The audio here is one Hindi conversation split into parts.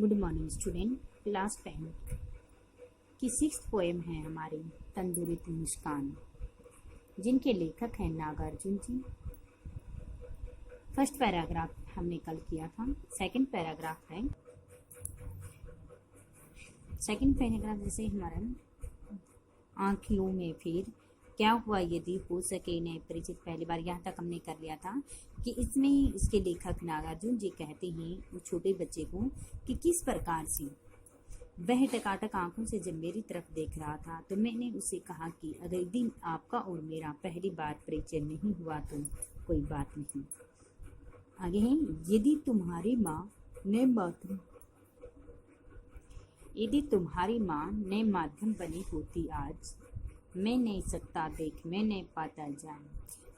Good morning student. क्लास 10 की 6th पोएम है हमारी तंदुरुस्त मुस्कान, जिनके लेखक हैं नागार्जुन जी। फर्स्ट पैराग्राफ हमने कल किया था। सेकंड पैराग्राफ है। सेकंड पैराग्राफ जैसे हमारा आँखों में फिर क्या हुआ यदि हो सके नए परिचित, पहली बार यहाँ तक हमने कर लिया था कि इसमें इसके लेखक नागार्जुन जी कहते हैं उस छोटे बच्चे को कि किस प्रकार से वह टकाटक आंखों से जब मेरी तरफ देख रहा था तो मैंने उसे कहा कि अगर दिन आपका और मेरा पहली बार परिचय नहीं हुआ तो कोई बात नहीं। आगे है, यदि तुम्हारी माँ ने माध्यम बनी होती आज, मैं नहीं सकता देख मैं नहीं पाता जान।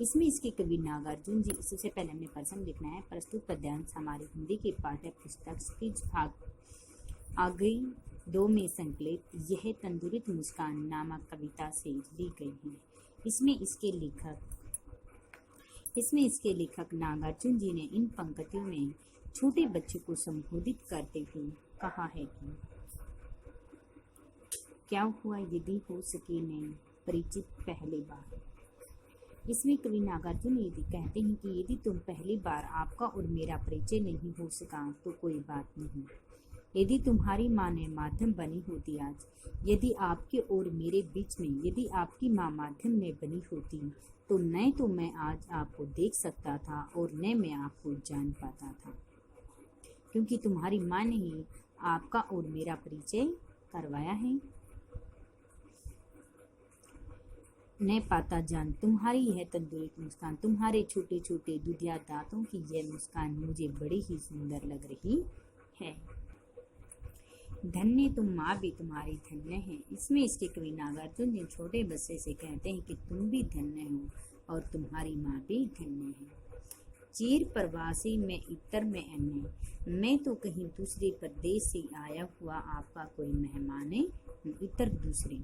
इसमें इसके कवि नागार्जुन जी। सबसे पहले हमने प्रसंग लिखना है। प्रस्तुत पद्यांश हमारी हिंदी की पाठ्य पुस्तक की भाग आगे 2 में संकलित यह तंदुरुस्त मुस्कान नामक कविता से ली गई है। इसमें इसके लेखक नागार्जुन जी ने इन पंक्तियों में छोटे बच्चे को संबोधित करते हुए कहा है कि क्या हुआ यदि हो सके नए परिचित पहली बार। इसमें कवि नागार्जुन यदि कहते हैं कि यदि तुम पहली बार आपका और मेरा परिचय नहीं हो सका तो कोई बात नहीं। यदि तुम्हारी माँ ने माध्यम बनी होती आज, यदि आपके और मेरे बीच में यदि आपकी माँ माध्यम में बनी होती तो न तो मैं आज आपको देख सकता था और न मैं आपको जान पाता था, क्योंकि तुम्हारी माँ ने ही आपका और मेरा परिचय करवाया है। न पाता जान तुम्हारी यह तंदुरुस्त मुस्कान, तुम्हारे छोटे छोटे दुधिया दांतों की यह मुस्कान मुझे बड़ी ही सुंदर लग रही है। धन्य तुम माँ भी तुम्हारी धन्य है। इसमें इसके कवि नागार्जुन जी छोटे बच्चे से कहते हैं कि तुम भी धन्य हो और तुम्हारी माँ भी धन्य है। चीर प्रवासी में इतर में अन्य, मैं तो कहीं दूसरे प्रदेश से आया हुआ आपका कोई मेहमान है। इतर दूसरे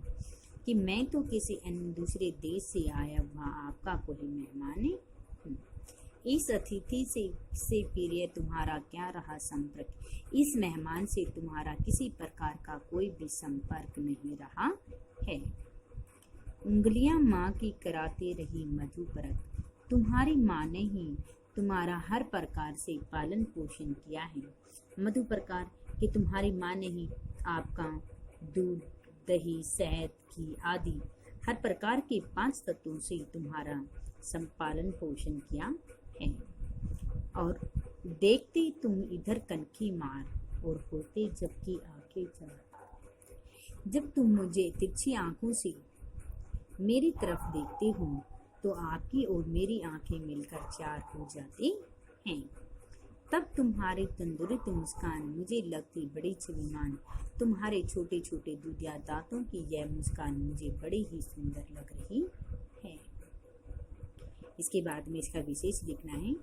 कि मैं तो किसी अन्य दूसरे देश से आया हुआ आपका कोई मेहमान है। इस अतिथि से प्रिय तुम्हारा क्या रहा संपर्क, इस मेहमान से तुम्हारा किसी प्रकार का कोई भी संपर्क नहीं रहा है। उंगलियां माँ की कराती रही मधुपरक, तुम्हारी माँ ने ही तुम्हारा हर प्रकार से पालन पोषण किया है। मधु प्रकार कि तुम्हारी माँ ने ही आपका दूध दही शहद घी आदि हर प्रकार के 5 तत्वों से तुम्हारा संपालन पोषण किया है। और देखते तुम इधर कनखी मार और होते जबकि आंखें चार, जब तुम मुझे तिरछी आंखों से मेरी तरफ देखते हो तो आपकी और मेरी आंखें मिलकर 4 हो जाती हैं। तब तुम्हारी तंदुरुस्त मुस्कान मुझे लगती बड़ी छविमान, तुम्हारे छोटे छोटे दूधिया दांतों की यह मुस्कान मुझे बड़ी ही सुंदर लग रही है। इसके बाद में इसका विशेष लिखना है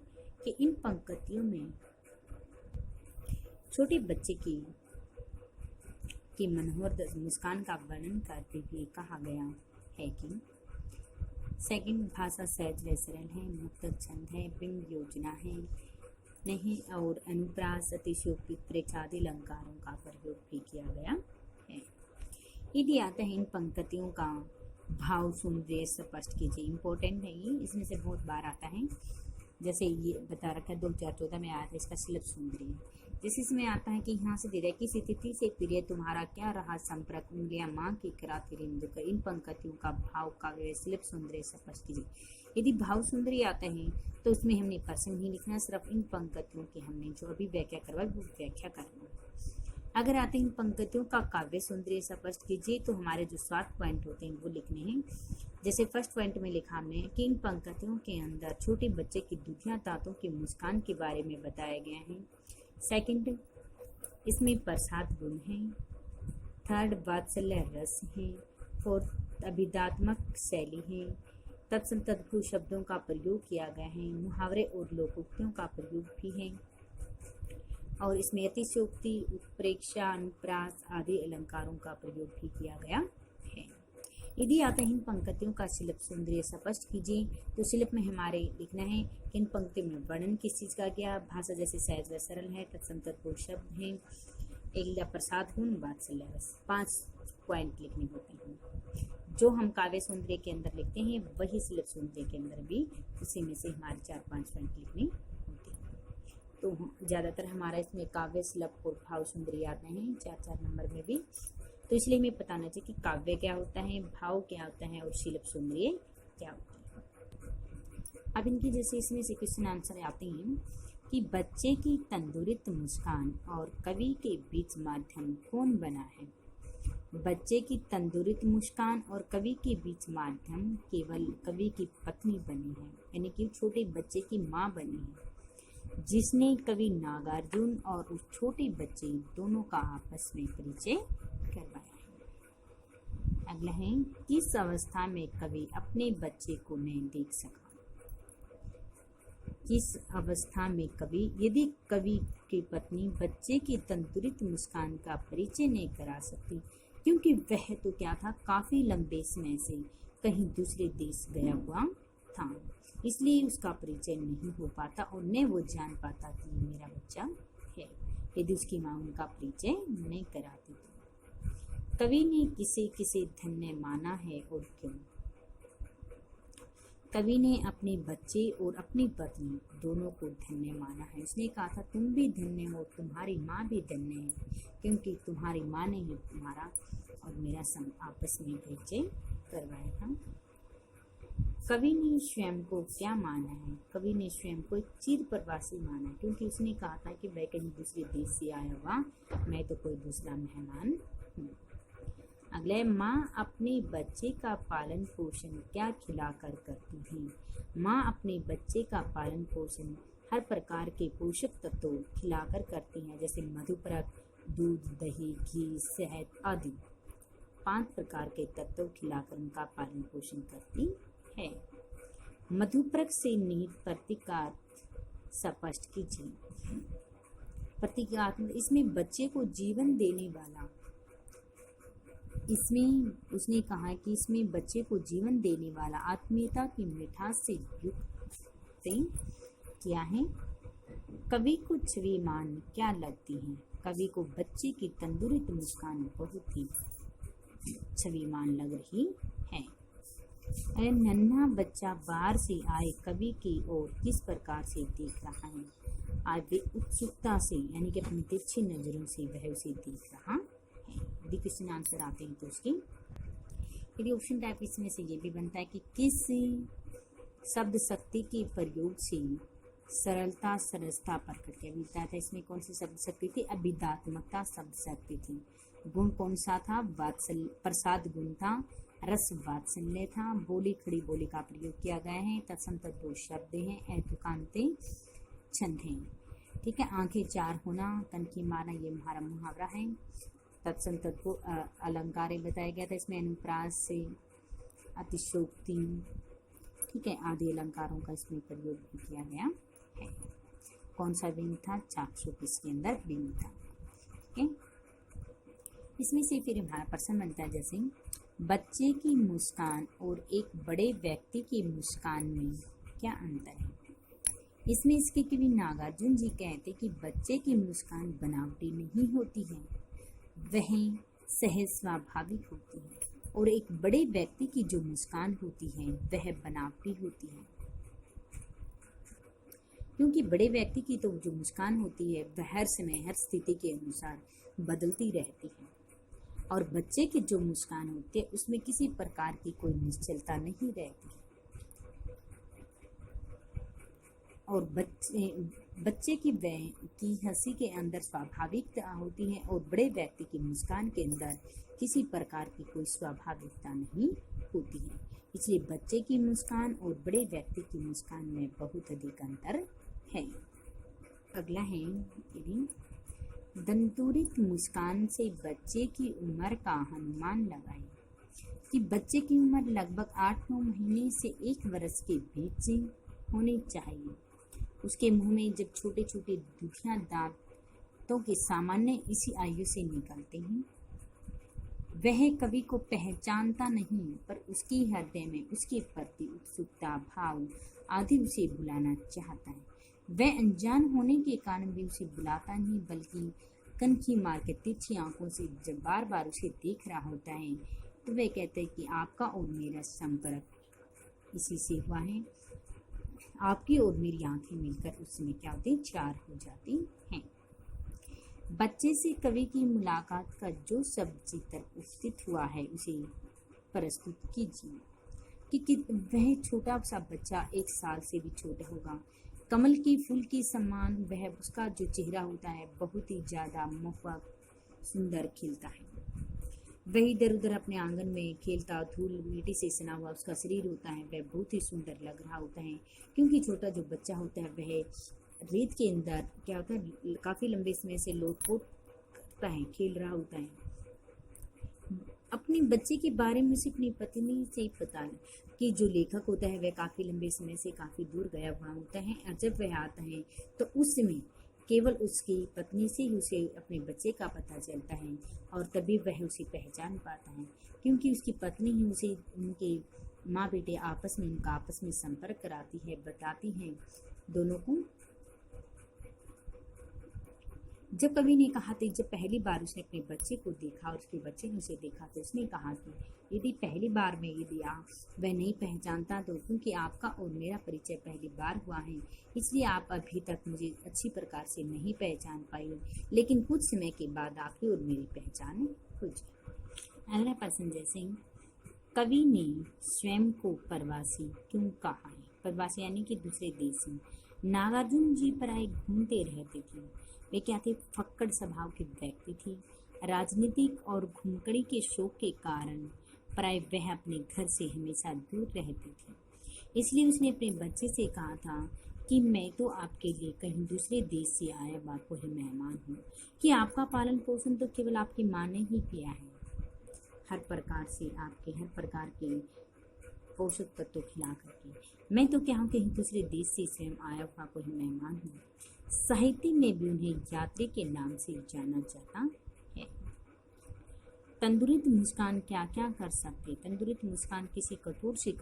कि इन पंक्तियों में छोटे बच्चे की मनोहर मुस्कान का वर्णन करते हुए कहा गया है कि सेकंड भाषा सहज व सरल है, मुक्तक छंद है, बिंब योजना है नहीं और अनुप्रास अतिशयोक्ति प्रेक्षादि आदि अलंकारों का प्रयोग भी किया गया है। यदि आता है इन पंक्तियों का भाव सौंदर्य स्पष्ट कीजिए। इम्पोर्टेंट है ये, इसमें से बहुत बार आता है। जैसे ये बता रखा है 2014 में आया था इसका शिल्प सौंदर्य। जैसे इसमें आता है कि यहाँ से दे किसी तिथि से प्रिय तुम्हारा क्या रहा संपर्क, उंगलियां माँ की कराती रही मधुकर। इन पंक्तियों का भाव काव्य शिल्प सौंदर्य स्पष्ट कीजिए। यदि भाव सुंदरी आता है तो उसमें हमने प्रसंग नहीं लिखना, सिर्फ इन पंक्तियों की हमने जो अभी व्याख्या करवाई वो व्याख्या करना। अगर आते हैं इन पंक्तियों का काव्य सौंदर्य स्पष्ट कीजिए तो हमारे जो 7 पॉइंट होते हैं वो लिखने हैं। जैसे फर्स्ट पॉइंट में लिखा हमने कि इन पंक्तियों के अंदर छोटे बच्चे की दुधिया दांतों की मुस्कान के बारे में बताया गया है। सेकंड, इसमें प्रसाद गुण है। थर्ड, वात्सल्य रस है। फोर्थ, अभिधात्मक शैली है। तत्सम तद्भव शब्दों का प्रयोग किया गया है। मुहावरे और लोकोक्तियों का प्रयोग भी है और इसमें अतिशयोक्ति उत्प्रेक्षा अनुप्रास आदि अलंकारों का प्रयोग भी किया गया है। यदि आते हैं इन पंक्तियों का शिल्प सौंदर्य स्पष्ट कीजिए तो शिल्प में हमारे लिखना है कि इन पंक्तियों में वर्णन किस चीज का किया, भाषा जैसे सहज व सरल है, तत्सम तद्भव शब्द है, एक प्रसाद गुण वात्सल्य रस, 5 पॉइंट लिखने होते हैं। जो हम काव्य सौंदर्य के अंदर लिखते हैं वही शिल्प सौंदर्य के अंदर भी उसी में से हमारे 4-5 पॉइंट लिखने होते हैं। तो ज़्यादातर हमारा इसमें काव्य शिल्प और भाव सौंदर्य आते हैं 4-4 नंबर में भी। तो इसलिए हमें बताना चाहिए कि काव्य क्या होता है, भाव क्या होता है और शिल्प सौंदर्य क्या होता है। अब इनकी जैसे इसमें से क्वेश्चन आंसर आते हैं कि बच्चे की तंदुरुस्त मुस्कान और कवि के बीच माध्यम कौन बना है। बच्चे की तंदुरुस्त मुस्कान और कवि के बीच माध्यम केवल कवि की पत्नी बनी है, यानी कि छोटे बच्चे की माँ बनी है, जिसने कवि नागार्जुन और उस छोटे बच्चे दोनों का आपस में परिचय करवाया है। अगला है, किस अवस्था में कवि अपने बच्चे को नहीं देख सका। किस अवस्था में कवि, यदि कवि की पत्नी बच्चे की तंदुरुस्त मुस्कान का परिचय नहीं करा सकती, क्योंकि वह तो क्या था, काफी लंबे समय से कहीं दूसरे देश गया हुआ था, इसलिए उसका परिचय नहीं हो पाता और न वो जान पाता कि ये मेरा बच्चा है, यदि उसकी माँ उनका परिचय नहीं कराती तो। कवि ने किसे किसे धन्य माना है और क्यों। कवि ने अपने बच्चे और अपनी पत्नी दोनों को धन्य माना है। उसने कहा था तुम भी धन्य हो, तुम्हारी माँ भी धन्य है, क्योंकि तुम्हारी माँ ने ही तुम्हारा और मेरा आपस में परिचय करवाया था। कवि ने स्वयं को क्या माना है। कवि ने स्वयं को एक चिर प्रवासी माना, क्योंकि उसने कहा था कि मैं कहीं दूसरे देश से आया हुआ, मैं तो कोई दूसरा मेहमान हूँ। अगले, माँ अपने बच्चे का पालन पोषण क्या खिलाकर करती थी। माँ अपने बच्चे का पालन पोषण हर प्रकार के पोषक तत्वों खिलाकर करती हैं, जैसे मधुपरक, दूध, दही, घी, शहद आदि 5 प्रकार के तत्व खिलाकर उनका पालन पोषण करती है। मधुपरक से निहित प्रतीकार्थ स्पष्ट कीजिए। प्रतीकार्थ इसमें बच्चे को जीवन देने वाला, इसमें उसने कहा कि इसमें बच्चे को जीवन देने वाला आत्मीयता की मिठास से युक्त क्या है। कवि को छविमान क्या लगती है। कवि को बच्चे की तंदुरुस्त मुस्कान बहुत ही छविमान लग रही है। अरे नन्हा बच्चा बाहर से आए कवि की ओर किस प्रकार से देख रहा है। आज वे उत्सुकता से, यानी कि अपनी तिरछी नजरों से वह उसे देख रहा है। यदि क्वेश्चन आंसर आते हैं तो उसकी, यदि ऑप्शन टाइप इसमें से ये भी बनता है कि किस शब्द शक्ति के प्रयोग से सरलता सरसता प्रकट किया मिलता था। इसमें कौन सी शब्द शक्ति थी। अभिदात्मकता शब्द शक्ति थी। गुण कौन सा था। वात्सल्य प्रसाद गुण था। रस वात्सल्य था। बोली खड़ी बोली का प्रयोग किया गया है। तत्सम तत्व शब्द हैं। ऐतुकांते छंद हैं। ठीक है। आंखें 4 होना, कनखी मारना, ये हमारा मुहावरा है। तत्सम तत्व अलंकार बताया गया था। इसमें अनुप्रास से अतिशोक्ति, ठीक है, आदि अलंकारों का इसमें प्रयोग भी किया गया है। कौन सा बिंब था। चाक्षुष इसके अंदर बिंब था। ठीक है। इसमें से फिर हमारा प्रश्न बनता है, जैसे बच्चे की मुस्कान और एक बड़े व्यक्ति की मुस्कान में क्या अंतर है। इसमें इसके कवि नागार्जुन जी कहते कि बच्चे की मुस्कान बनावटी नहीं होती है, वह सहज स्वाभाविक होती है, और एक बड़े व्यक्ति की जो मुस्कान होती है वह बनावटी होती है, क्योंकि बड़े व्यक्ति की तो जो मुस्कान होती है वह हर समय हर स्थिति के अनुसार बदलती रहती है, और बच्चे की जो मुस्कान होती है उसमें किसी प्रकार की कोई निश्चलता नहीं रहती है। और बच्चे की हंसी के अंदर स्वाभाविकता होती है, और बड़े व्यक्ति की मुस्कान के अंदर किसी प्रकार की कोई स्वाभाविकता नहीं होती है। इसलिए बच्चे की मुस्कान और बड़े व्यक्ति की मुस्कान में बहुत अधिक अंतर है। अगला है, तंदुरुस्त मुस्कान से बच्चे की उम्र का अनुमान लगाएं। कि बच्चे की उम्र लगभग 8-9 महीने से 1 वर्ष के बीच होनी चाहिए। उसके मुंह में जब छोटे छोटे दुधिया दांतों के सामान्य इसी आयु से निकलते हैं। वह कवि को पहचानता नहीं, पर उसकी हृदय में उसके प्रति उत्सुकता भाव आदि उसे बुलाना चाहता है। वह अनजान होने के कारण भी उसे बुलाता नहीं, बल्कि कनखी मार के तिरछी आंखों से जब बार बार उसे देख रहा होता है तो वह कहते हैं कि आपका और मेरा संपर्क इसी से हुआ है। आपकी और मेरी आंखें मिलकर उस समय क्या होती, चार हो जाती हैं। बच्चे से कवि की मुलाकात का जो शब्द चित्र उपस्थित हुआ है उसे प्रस्तुत कीजिए। कि वह छोटा सा बच्चा 1 साल से भी छोटा होगा, कमल की फूल की समान वह उसका जो चेहरा होता है बहुत ही ज़्यादा मोहक सुंदर खिलता है। वह इधर उधर अपने आंगन में खेलता, धूल मिट्टी से सना हुआ उसका शरीर होता है, वह बहुत ही सुंदर लग रहा होता है। क्योंकि छोटा जो बच्चा होता है वह रेत के अंदर क्या होता है, काफ़ी लंबे समय से लोटपोट करता है, खेल रहा होता है। अपने बच्चे के बारे में उसे अपनी पत्नी से पता है कि जो लेखक होता है वह काफ़ी लंबे समय से काफ़ी दूर गया हुआ होता है, और जब वह आता है तो उस समय केवल उसकी पत्नी से ही उसे अपने बच्चे का पता चलता है, और तभी वह उसे पहचान पाता है। क्योंकि उसकी पत्नी ही उसे उनके माँ बेटे उनका आपस में संपर्क कराती है, बताती है दोनों को। जब कवि ने कहा था, जब पहली बार उसने अपने बच्चे को देखा और उसके बच्चे ने उसे देखा तो उसने कहा कि यदि पहली बार में यदि वह नहीं पहचानता तो क्योंकि आपका और मेरा परिचय पहली बार हुआ है, इसलिए आप अभी तक मुझे अच्छी प्रकार से नहीं पहचान पाई, लेकिन कुछ समय के बाद आपकी और मेरी पहचान हो जाए। अगला प्रश्न, जैसे कवि ने स्वयं को प्रवासी क्यों कहा है? प्रवासी यानी कि दूसरे देशी। नागार्जुन जी पराए घूमते रहते थे। वे क्या थे? फक्कड़ स्वभाव के व्यक्ति थे। राजनीतिक और घुमकड़ी के शौक के कारण प्राय वह अपने घर से हमेशा दूर रहते थे। इसलिए उसने अपने बच्चे से कहा था कि मैं तो आपके लिए कहीं दूसरे देश से आया हुआ कोई मेहमान हूँ, कि आपका पालन पोषण तो केवल आपकी माँ ने ही किया है। हर प्रकार से आपके हर प्रकार के पोषक तत्व खिला करके मैं तो क्या हूँ, कहीं दूसरे देश से स्वयं आया हुआ कोई मेहमान हूँ। साहित्य में भी उन्हें यात्री के नाम से जाना जाता है। तंदुरुस्त मुस्कान क्या क्या कर सकते? तंदुरुस्त मुस्कान किसी कठोर से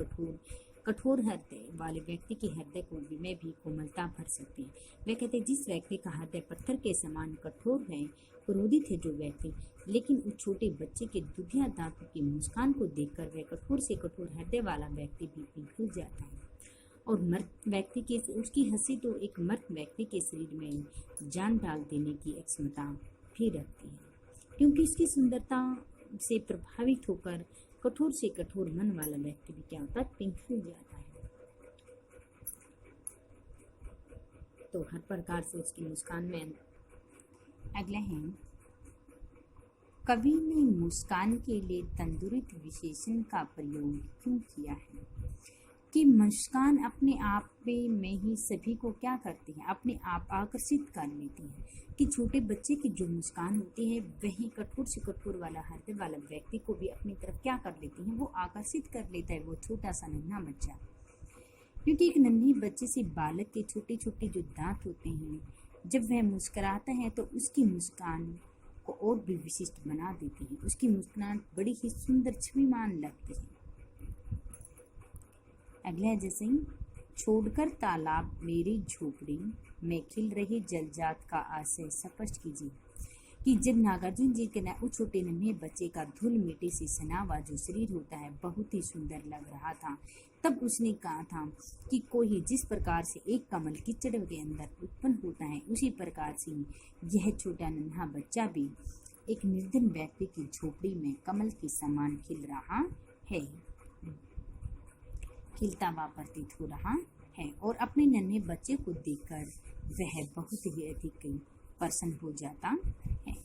कठोर हृदय वाले व्यक्ति के हृदय को में भी कोमलता भर सकती है। वे कहते हैं, जिस व्यक्ति का हृदय पत्थर के समान कठोर है, क्रोधित है जो व्यक्ति, लेकिन उस छोटे बच्चे के दुधिया दांतों की मुस्कान को देखकर वह कठोर से कठोर हृदय वाला व्यक्ति भी पिघल जाता है। और मर्द व्यक्ति के उसकी हंसी तो एक मर्द व्यक्ति के शरीर में जान डाल देने की क्षमता भी रखती है, क्योंकि उसकी सुंदरता से प्रभावित होकर कठोर से कठोर मन वाला व्यक्ति भी क्या होता है, पिघल जाता है। तो हर प्रकार से उसकी मुस्कान में। अगला है, कवि ने मुस्कान के लिए तंदुरुस्त विशेषण का प्रयोग क्यों किया है? कि मुस्कान अपने आप में ही सभी को क्या करती है, अपने आप आकर्षित कर लेती है। कि छोटे बच्चे की जो मुस्कान होती है वही कठोर से कठोर वाला हृदय वाला व्यक्ति को भी अपनी तरफ क्या कर लेती है, वो आकर्षित कर लेता है, वो छोटा सा नन्हा बच्चा। क्योंकि एक नन्ही बच्चे से बालक के छोटे छोटे जो दांत होते हैं, जब वह मुस्कुराता है तो उसकी मुस्कान को और भी विशिष्ट बना देती है। उसकी मुस्कान बड़ी ही सुंदर छविमान लगती है। अगला जैसे, छोड़कर तालाब मेरी झोपड़ी में खिल रही जलजात का आशय स्पष्ट कीजिए। कि जब नागार्जुन जी के उस छोटे नन्हे बच्चे का धूल मिट्टी से सना हुआ जो शरीर होता है बहुत ही सुंदर लग रहा था, तब उसने कहा था कि कोई जिस प्रकार से एक कमल कीचड़ के अंदर उत्पन्न होता है, उसी प्रकार से यह छोटा नन्हा बच्चा भी एक निर्धन व्यक्ति की झोपड़ी में कमल के समान खिल रहा है, खिलता हुआ प्रतीत हो रहा है। और अपने नन्हे बच्चे को देखकर वह बहुत ही अधिक प्रसन्न हो जाता है।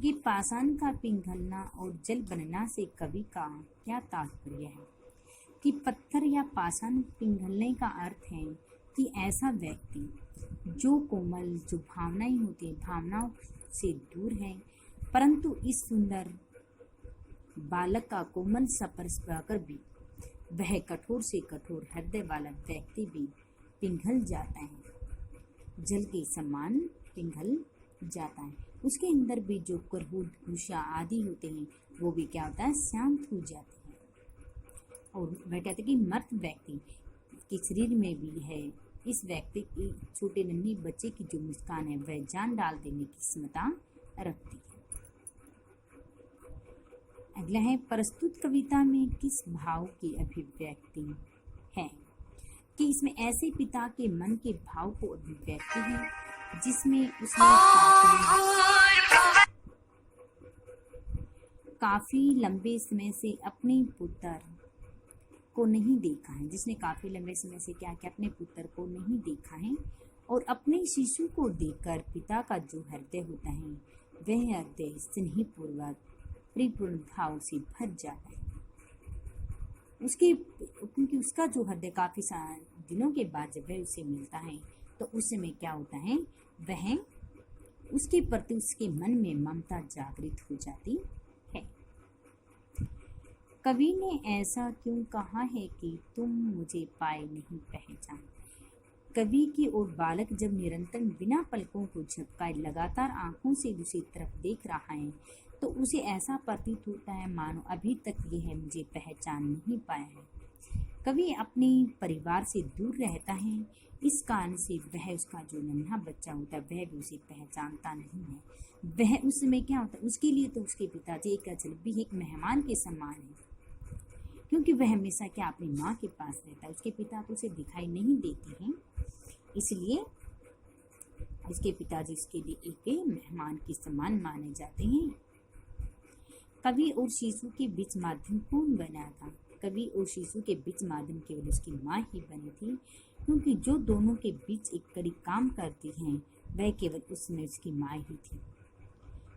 ये पाषाण का पिघलना और जल बनना से कवि का क्या तात्पर्य है? कि पत्थर या पाषाण पिघलने का अर्थ है कि ऐसा व्यक्ति जो कोमल जो भावनाएं होती है, भावनाओं से दूर है, परंतु इस सुंदर बालक का कोमल स्पर्श पाकर भी वह कठोर से कठोर हृदय वाला व्यक्ति भी पिघल जाता है, जल के समान पिघल जाता है। उसके अंदर भी जो क्रोध गुस्सा आदि होते हैं वो भी क्या होता है, शांत हो जाते हैं। और वह कहते हैं कि मर्द व्यक्ति के शरीर में भी है इस व्यक्ति की, छोटे नन्हे बच्चे की जो मुस्कान है वह जान डाल देने की क्षमता रखती है। अगला है, प्रस्तुत कविता में किस भाव की अभिव्यक्ति है? कि इसमें ऐसे पिता के मन के भाव को अभिव्यक्ति है जिसमें उसने काफी लंबे समय से अपने पुत्र को नहीं देखा है, जिसने काफी लंबे समय से क्या किया, अपने पुत्र को नहीं देखा है, और अपने शिशु को देखकर पिता का जो हृदय होता है वह हृदय स्नेहपूर्वक परिपूर्ण भाव से भर जाता है। क्योंकि उसका जो हृदय काफी दिनों के बाद जब वह उसे मिलता है तो उस समय क्या होता है, वह उसके प्रति उसके मन में ममता जागृत हो जाती है। कवि ने ऐसा क्यों कहा है कि तुम मुझे पाए नहीं पहचान? कवि की ओर बालक जब निरंतर बिना पलकों को झपकाए लगातार आंखों से दूसरी तरफ देख रहा है तो उसे ऐसा प्रतीत होता है मानो अभी तक यह मुझे पहचान नहीं पाया है। कवि अपने परिवार से दूर रहता है, इस कारण से वह उसका जो नन्हा बच्चा होता है वह भी उसे पहचानता नहीं है। वह उस समय क्या होता है, उसके लिए तो उसके पिताजी एक अजनबी एक मेहमान के समान है, क्योंकि वह हमेशा क्या अपनी माँ के पास रहता है। उसके पिता तो उसे दिखाई नहीं देते हैं, इसलिए उसके पिताजी उसके लिए एक मेहमान के समान माने जाते हैं। कवि और शिशु के बीच माध्यम कौन बना था? कवि और शिशु के बीच माध्यम केवल उसकी माँ ही बनी थी, क्योंकि जो दोनों के बीच एक कड़ी काम करती हैं वह केवल उस समय उसकी माँ ही थी,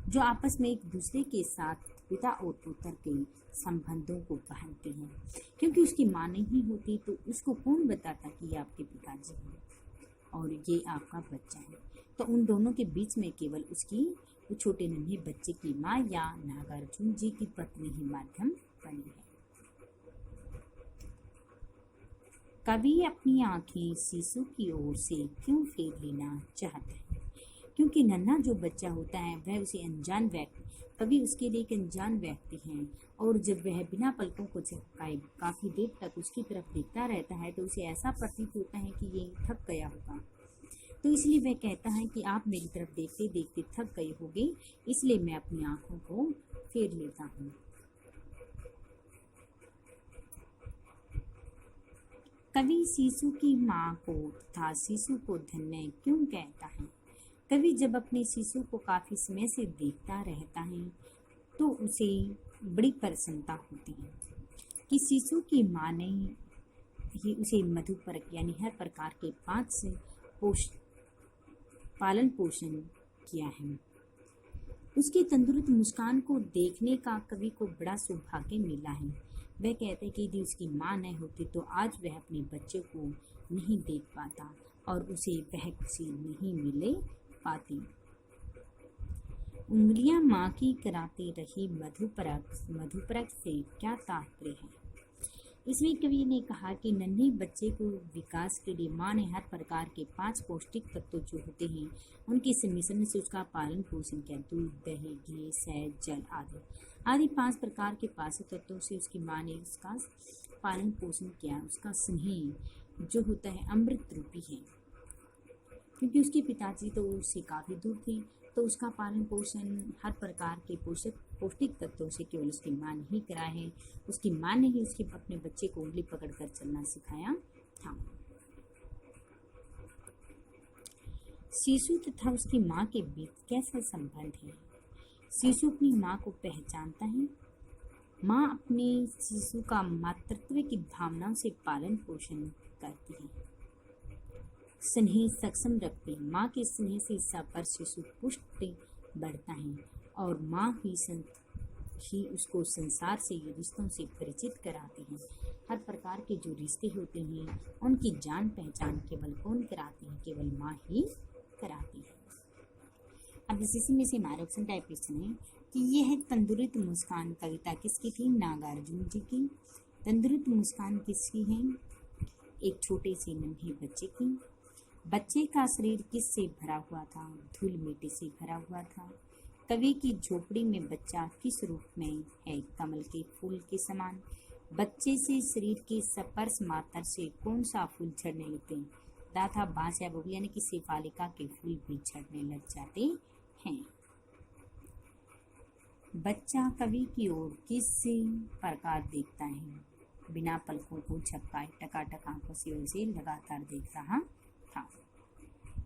जो आपस में एक दूसरे के साथ पिता और पुत्र के संबंधों को पहनते हैं। क्योंकि उसकी माँ नहीं होती तो उसको कौन बताता कि ये आपके पिताजी हैं और ये आपका बच्चा है। तो उन दोनों के बीच में केवल उसकी छोटे नन्हे बच्चे की माँ या नागार्जुन जी की पत्नी ही माध्यम बनी है। कवि अपनी आंखें शिशु की ओर से क्यों फेर लेना चाहता है? क्योंकि नन्हा जो बच्चा होता है वह उसे अनजान व्यक्ति, कवि उसके लिए एक अनजान व्यक्ति है, और जब वह बिना पलकों को झपकाए काफी देर तक उसकी तरफ देखता रहता है तो उसे ऐसा प्रतीत होता है कि ये थक गया होगा। तो इसलिए वह कहता है कि आप मेरी तरफ देखते देखते थक गए होंगे, इसलिए मैं अपनी आंखों को फेर लेता हूँ। कवि शिशु की माँ को तथा शिशु को धन्य क्यों कहता है? कवि जब अपने शिशु को काफी समय से देखता रहता है तो उसे बड़ी प्रसन्नता होती है कि शिशु की माँ ने ही उसे मधुपर्क यानी हर प्रकार के 5 पालन पोषण किया है। उसकी तंदुरुस्त मुस्कान को देखने का कवि को बड़ा सौभाग्य मिला है। वह कहते कि यदि उसकी माँ न होती तो आज वह अपने बच्चे को नहीं देख पाता और उसे वह खुशी नहीं मिले पाती। उंगलियां माँ की कराती रही मधुपर्क से क्या तात्पर्य है? इसमें कवि ने कहा कि नन्हे बच्चे को विकास के लिए माँ ने हर प्रकार के 5 पौष्टिक तत्व जो होते हैं उनके सम्मिश्रण से उसका पालन पोषण किया। दूध, दही, घी, शहद, जल आदि 5 प्रकार के पोषक तत्वों से उसकी माँ ने उसका पालन पोषण किया। उसका स्नेह जो होता है अमृत रूपी है, क्योंकि उसके पिताजी तो उससे काफ़ी दूर थे, तो उसका पालन पोषण हर प्रकार के पौष्टिक तत्वों से केवल उसकी माँ ने ही करा है। उसकी माँ ने ही उसके अपने बच्चे को उंगली पकड़कर चलना सिखाया था। शिशु तथा उसकी माँ के बीच कैसा संबंध है? शिशु अपनी माँ को पहचानता है। माँ अपने शिशु का मातृत्व की भावनाओं से पालन पोषण करती है, स्नेह सक्षम रखती है। माँ के स्नेह से पर शिशु पुष्ट बढ़ता है और माँ ही उसको संसार से रिश्तों से परिचित कराती है। हर प्रकार के जो रिश्ते होते हैं उनकी जान पहचान केवल कौन कराती है? केवल माँ ही कराती है। अब इसी में से हमारा ऑप्शन टाइप क्वेश्चन है कि यह तंदुरुस्त मुस्कान कविता किसकी थी? नागार्जुन जी की। तंदुरुस्त मुस्कान किसकी है? एक छोटे से नन्हे बच्चे की। बच्चे का शरीर किससे भरा हुआ था? धूल मिट्टी से भरा हुआ था। कवि की झोपड़ी में बच्चा किस रूप में है? कमल के फूल के समान। बच्चे से शरीर के स्पर्श मात्र से कौन सा फूल झड़ने लगते हैं? तथा बांस या बबूल यानी कि शेफालिका के फूल भी झड़ने लग जाते हैं। बच्चा कवि की ओर किस प्रकार देखता है? बिना पलकों को झपकाए टकाटक आंखों से उसे लगातार देख रहा था।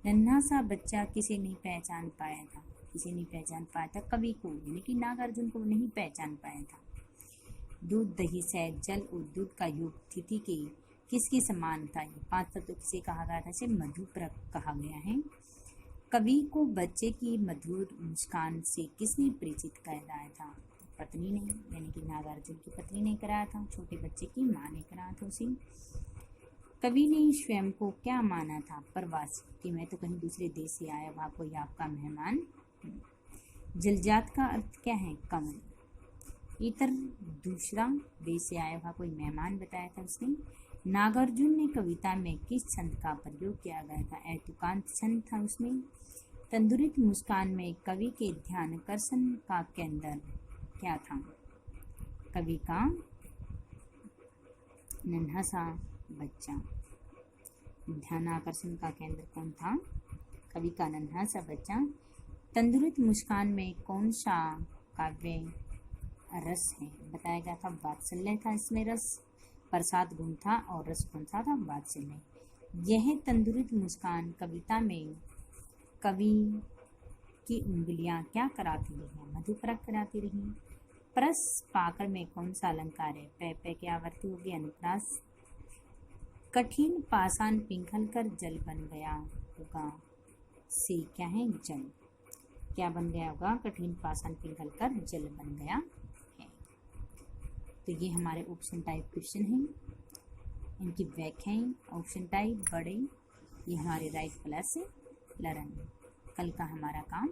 नन्हा सा बच्चा किसे नहीं पहचान पाया था? किसे नहीं पहचान पाया था? कवि को, यानी कि नागार्जुन को नहीं पहचान पाया था। दूध, दही, शहद, जल और दूध का योग तिथि के किसके समान था? ये 5 तत्व किसे कहा गया था? इसे मधुप्रक कहा गया है। कवि को बच्चे की मधुर मुस्कान से किसने परिचित कराया था? पत्नी ने, यानी कि नागार्जुन की पत्नी ने कराया था। छोटे बच्चे की माँ ने कराया था उसे। कवि ने स्वयं को क्या माना था? प्रवासी, कि मैं तो कहीं दूसरे देश से आया हुआ कोई आपका मेहमान हूँ। जलजात का अर्थ क्या है? कमल। इतर, दूसरा देश से आया हुआ कोई मेहमान बताया था उसने। नागार्जुन ने कविता में किस छंद का प्रयोग किया गया था? ऐतुकांत छंद था उसमें। तंदुरुस्त मुस्कान में कवि के ध्यानाकर्षण का केंद्र क्या था? कवि का नन्हा सा बच्चा। ध्यानाकर्षण का केंद्र कौन था? कवि का नन्हा सा बच्चा। तंदुरुस्त मुस्कान में कौन सा काव्य रस है? बताया गया था वात्सल्य था इसमें रस। प्रसाद गुण था और रस कौन सा था? वात्सल्य। यह तंदुरुस्त मुस्कान कविता में कवि की उंगलियां क्या कराती रही? मधुप्रक कराती रही। परस पाकर में कौन सा अलंकार है? पै पै के आवर्ती होगी अनुप्रास। कठिन पाषाण पिघल कर जल बन गया होगा से क्या है? जल। क्या बन गया होगा? कठिन पाषाण पिघल कर जल बन गया है। तो ये हमारे ऑप्शन टाइप क्वेश्चन हैं। इनकी व्याख्याएं ऑप्शन टाइप बड़े, ये हमारे राइट प्लस लर्न। कल का हमारा काम